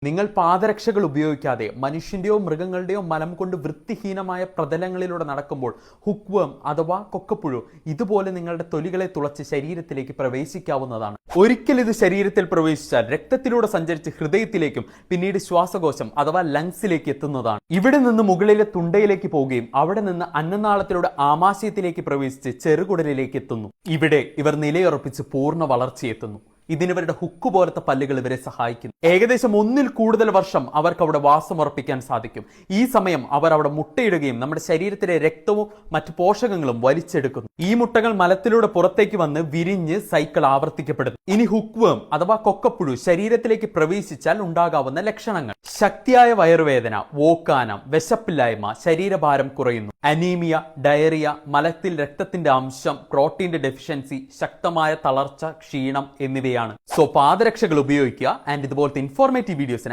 നിങ്ങൾ പാദരക്ഷകൾ ഉപയോഗിക്കാതെ മനുഷ്യന്റെയോ മൃഗങ്ങളുടെയോ മലം കൊണ്ട് വൃത്തിഹീനമായ പ്രതലങ്ങളിലൂടെ നടക്കുമ്പോൾ ഹുക്ക്വേം അഥവാ കൊക്കപ്പുഴു ഇതുപോലെ നിങ്ങളുടെ തൊലികളെ തുളച്ച് ശരീരത്തിലേക്ക് പ്രവേശിക്കാവുന്നതാണ്. ഒരിക്കൽ ഇത് ശരീരത്തിൽ പ്രവേശിച്ചാൽ രക്തത്തിലൂടെ സഞ്ചരിച്ച് ഹൃദയത്തിലേക്കും പിന്നീട് ശ്വാസകോശം അഥവാ ലങ്സിലേക്ക് എത്തുന്നതാണ്. ഇവിടെ നിന്ന് മുകളിലെ തുണ്ടയിലേക്ക് പോവുകയും അവിടെ നിന്ന് അന്നനാളത്തിലൂടെ ആമാശയത്തിലേക്ക് പ്രവേശിച്ച് ചെറുകുടലിലേക്ക് എത്തുന്നു. ഇവിടെ ഇവർ നിലയുറപ്പിച്ച് പൂർണ്ണ വളർച്ചയെത്തുന്നു. ഇതിനിവരുടെ ഹുക്ക് പോലത്തെ പല്ലുകൾ ഇവരെ സഹായിക്കുന്നു. ഏകദേശം 1-ൽ കൂടുതൽ വർഷം അവർക്ക് അവിടെ വാസമുറപ്പിക്കാൻ സാധിക്കും. ഈ സമയം അവർ അവിടെ മുട്ടയിടുകയും നമ്മുടെ ശരീരത്തിലെ രക്തവും മറ്റു പോഷകങ്ങളും വലിച്ചെടുക്കുന്നു. ഈ മുട്ടകൾ മലത്തിലൂടെ പുറത്തേക്ക് വന്ന് വിരിഞ്ഞ് സൈക്കിൾ ആവർത്തിക്കപ്പെടുന്നു. ഇനി ഹുക്ക്വേം അഥവാ കൊക്കപ്പുഴു ശരീരത്തിലേക്ക് പ്രവേശിച്ചാൽ ഉണ്ടാകാവുന്ന ലക്ഷണങ്ങൾ: ശക്തിയായ വയറുവേദന, വോക്കാനം, വിശപ്പില്ലായ്മ, ശരീരഭാരം കുറയുന്നു, അനീമിയ, ഡയറിയ, മലത്തിൽ രക്തത്തിന്റെ അംശം, പ്രോട്ടീന്റെ ഡെഫിഷ്യൻസി, ശക്തമായ തളർച്ച, ക്ഷീണം എന്നിവയാണ്. സോ പാദരക്ഷകൾ ഉപയോഗിക്കുക. ആൻഡ് ഇതുപോലത്തെ ഇൻഫോർമേറ്റീവ് വീഡിയോസിനായി